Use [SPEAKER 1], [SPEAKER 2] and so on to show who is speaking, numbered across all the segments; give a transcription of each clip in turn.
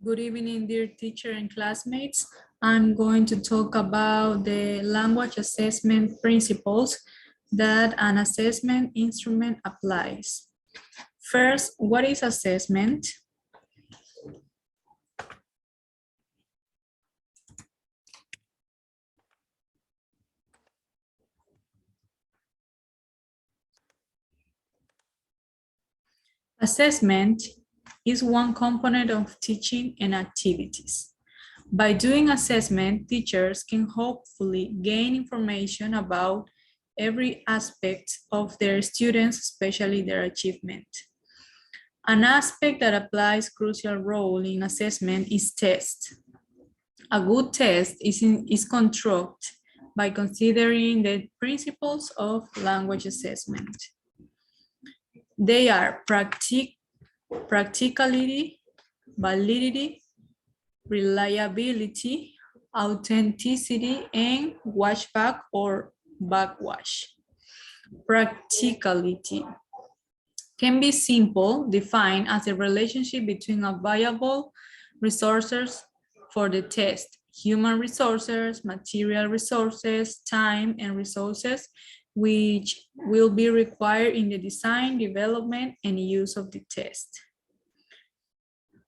[SPEAKER 1] Good evening, dear teacher and classmates. I'm going to talk about the language assessment principles that an assessment instrument applies. First, what is assessment? Assessment is one component of teaching and activities. By doing assessment, teachers can hopefully gain information about every aspect of their students, especially their achievement. An aspect that applies crucial role in assessment is test. A good test is constructed by considering the principles of language assessment. They are practicality, validity, reliability, authenticity, and washback or backwash. Practicality can be simple, defined as a relationship between available resources for the test, human resources, material resources, time, and resources, which will be required in the design, development, and use of the test.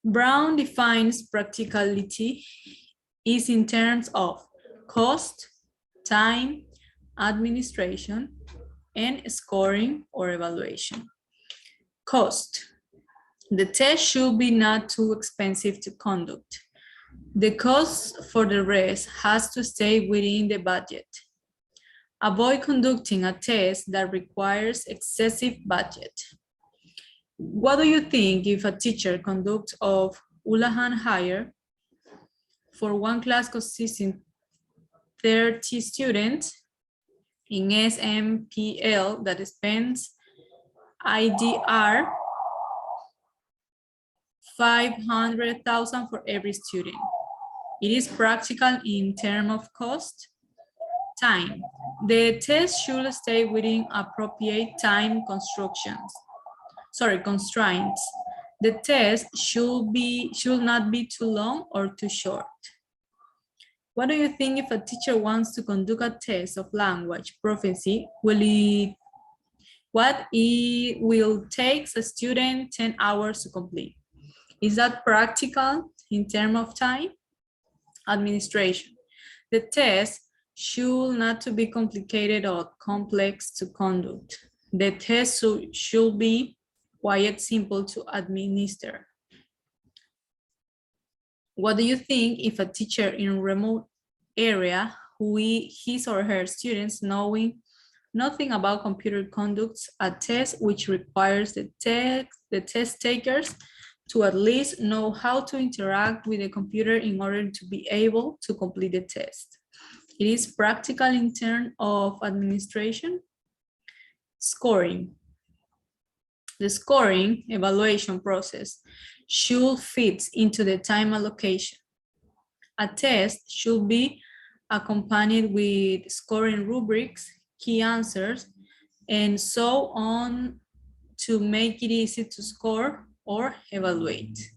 [SPEAKER 1] Brown defines practicality is in terms of cost, time, administration, and scoring or evaluation. Cost. The test should be not too expensive to conduct. The cost for the rest has to stay within the budget. Avoid conducting a test that requires excessive budget. What do you think if a teacher conducts of Houlihan hire for one class consisting 30 students in SMPL that spends IDR 500,000 for every student? It is practical in terms of cost. Time. The test should stay within appropriate time constraints. The test should not be too long or too short. What do you think if a teacher wants to conduct a test of language proficiency? It will take a student 10 hours to complete? Is that practical in terms of time? Administration. The test should not to be complicated or complex to conduct. The test should be quite simple to administer. What do you think if a teacher in a remote area his or her students knowing nothing about computer conducts a test which requires the test takers to at least know how to interact with the computer in order to be able to complete the test? It is practical in terms of administration. Scoring. The scoring evaluation process should fit into the time allocation. A test should be accompanied with scoring rubrics, key answers, and so on to make it easy to score or evaluate.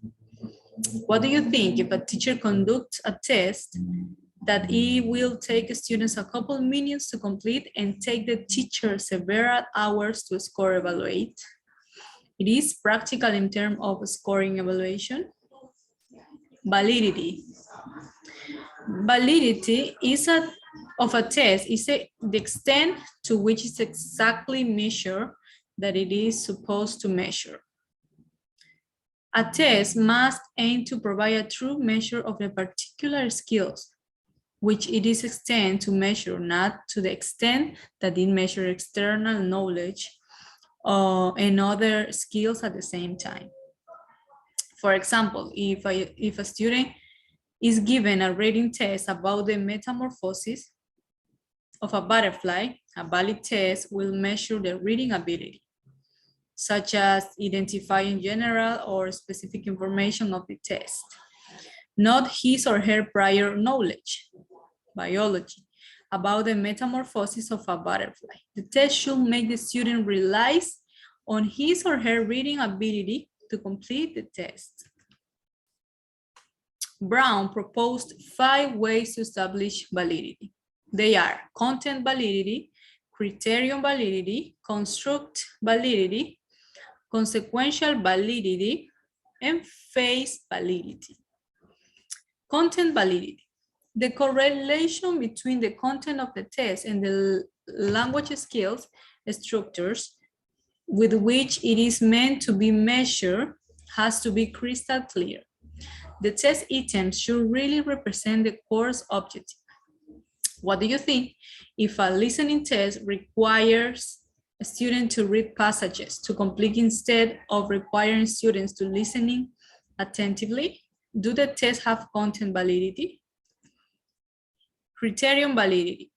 [SPEAKER 1] What do you think if a teacher conducts a test that it will take students a couple minutes to complete and take the teacher several hours to score evaluate? It is practical in terms of scoring evaluation. Validity. Validity of a test is the extent to which it's exactly measured that it is supposed to measure. A test must aim to provide a true measure of the particular skills, which it is extended to measure, not to the extent that it measures external knowledge and other skills at the same time. For example, if a student is given a reading test about the metamorphosis of a butterfly, a valid test will measure the reading ability, such as identifying general or specific information of the test, not his or her prior knowledge, biology, about the metamorphosis of a butterfly. The test should make the student realize on his or her reading ability to complete the test. Brown proposed 5 ways to establish validity. They are content validity, criterion validity, construct validity, consequential validity, and phase validity. Content validity. The correlation between the content of the test and the language skills structures with which it is meant to be measured has to be crystal clear. The test items should really represent the course objective. What do you think if a listening test requires a student to read passages to complete instead of requiring students to listening attentively? Do the tests have content validity? Criterion validity.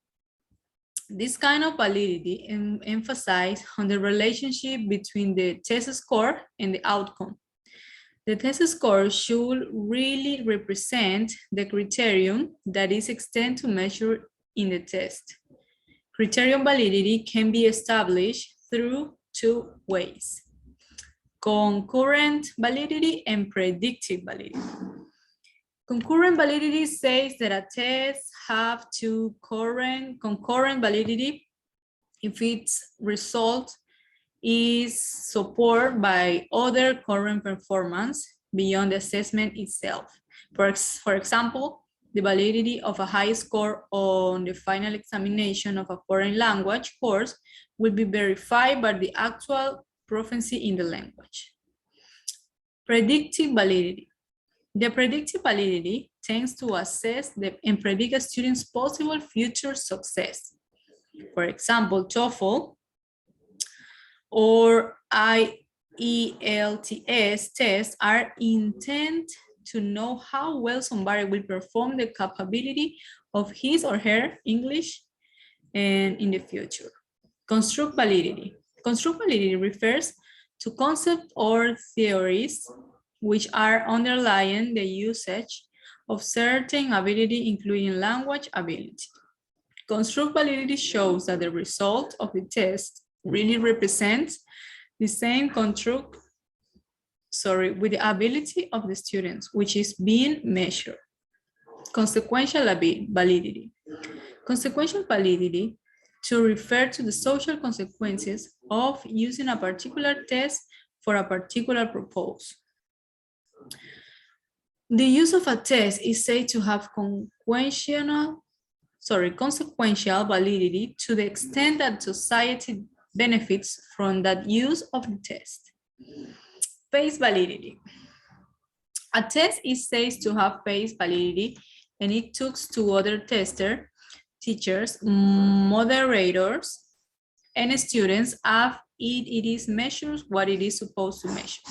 [SPEAKER 1] This kind of validity emphasizes on the relationship between the test score and the outcome. The test score should really represent the criterion that is extended to measure in the test. Criterion validity can be established through 2 ways: concurrent validity and predictive validity. Concurrent validity says that a test have concurrent validity if its result is supported by other current performance beyond the assessment itself. For example, the validity of a high score on the final examination of a foreign language course will be verified by the actual proficiency in the language. Predictive validity. The predictive validity tends to assess and predict a student's possible future success. For example, TOEFL or IELTS tests are intended to know how well somebody will perform the capability of his or her English and in the future. Construct validity. Construct validity refers to concepts or theories which are underlying the usage of certain ability, including language ability. Construct validity shows that the result of the test really represents the same construct, with the ability of the students, which is being measured. Consequential validity. Consequential validity to refer to the social consequences of using a particular test for a particular purpose. The use of a test is said to have consequential validity to the extent that society benefits from that use of the test. Phase validity. A test is said to have phase validity and it talks to other testers, teachers, moderators, and students if it is measures what it is supposed to measure.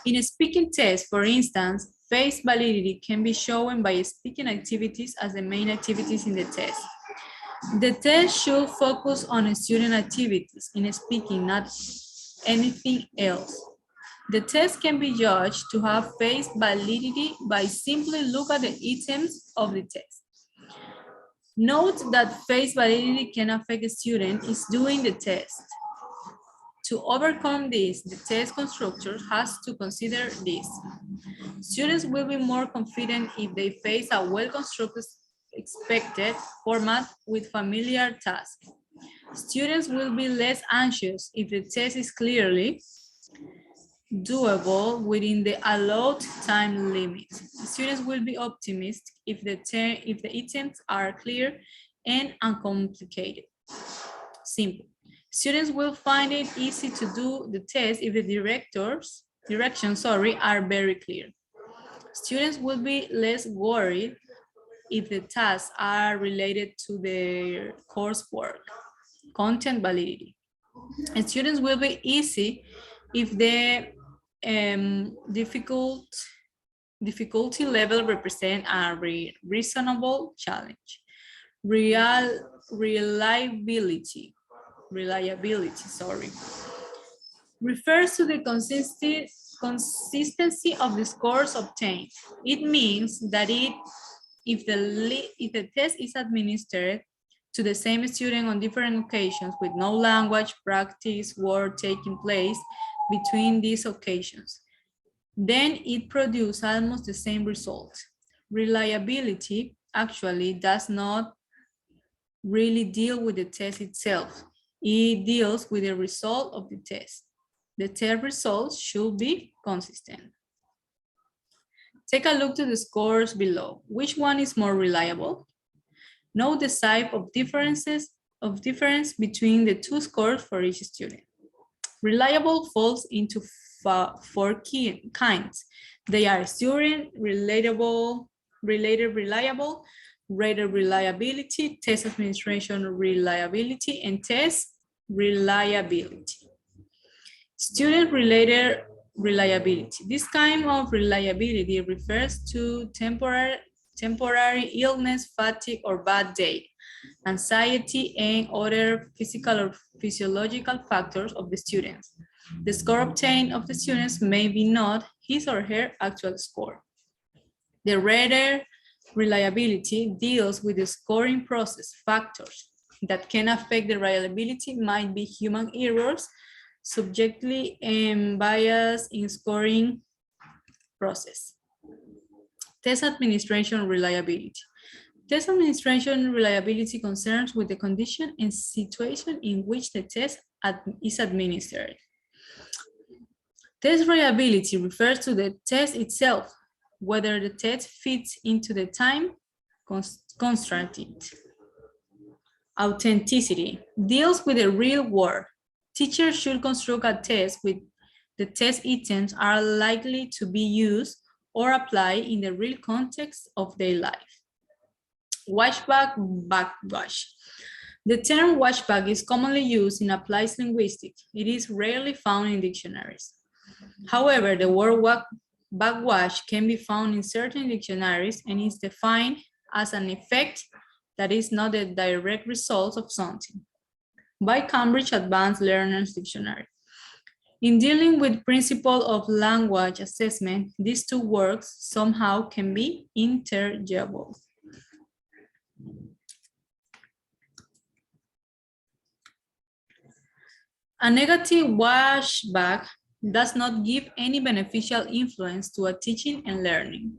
[SPEAKER 1] In a speaking test, for instance, phase validity can be shown by speaking activities as the main activities in the test. The test should focus on student activities in speaking, not anything else. The test can be judged to have phase validity by simply look at the items of the test. Note that phase validity can affect a student is doing the test. To overcome this, the test constructor has to consider this. Students will be more confident if they face a well-constructed expected format with familiar tasks. Students will be less anxious if the test is clearly doable within the allowed time limit. Students will be optimistic if the items are clear and uncomplicated. Simple. Students will find it easy to do the test if the directions are very clear. Students will be less worried if the tasks are related to their coursework. Content validity. And students will be easy if the difficulty level represent a reasonable challenge. Reliability, refers to the consistency of the scores obtained. It means that if the test is administered to the same student on different occasions with no language practice work taking place between these occasions, then it produces almost the same result. Reliability actually does not really deal with the test itself. It deals with the result of the test. The test results should be consistent. Take a look to the scores below. Which one is more reliable? Note the type of difference between the two scores for each student. Reliable falls into four key kinds. They are student, relatable, related reliable, rated reliability, test administration reliability, and test reliability. Student-related reliability. This kind of reliability refers to temporary illness, fatigue, or bad day, anxiety, and other physical or physiological factors of the students. The score obtained of the students may be not his or her actual score. The rated reliability deals with the scoring process. Factors that can affect the reliability might be human errors, subjectively and bias in scoring process. Test administration reliability. Test administration reliability concerns with the condition and situation in which the test is administered. Test reliability refers to the test itself, whether the test fits into the time constraint. Authenticity deals with the real world. Teachers should construct a test with the test items are likely to be used or applied in the real context of their life. Watchback, backwash. The term watchback is commonly used in applied linguistics. It is rarely found in dictionaries. However, the word backwash can be found in certain dictionaries and is defined as an effect that is not a direct result of something by Cambridge Advanced Learners Dictionary. In dealing with principle of language assessment, these two words somehow can be interchangeable. A negative watchback does not give any beneficial influence to a teaching and learning.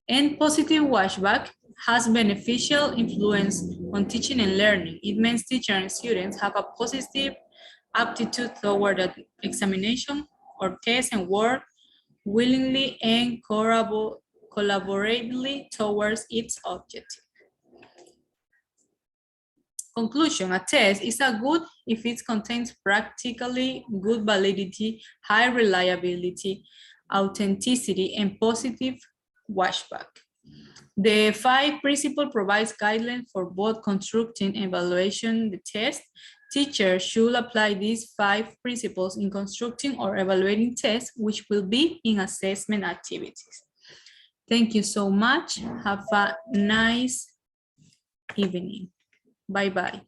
[SPEAKER 1] And positive watchback has beneficial influence on teaching and learning. It means teachers and students have a positive aptitude toward the examination or test and work willingly and collaboratively towards its objective. Conclusion, a test is a good if it contains practically good validity, high reliability, authenticity, and positive watchback. The 5 principle provides guidelines for both constructing and evaluating the test. Teachers should apply these 5 principles in constructing or evaluating tests, which will be in assessment activities. Thank you so much. Have a nice evening. Bye-bye.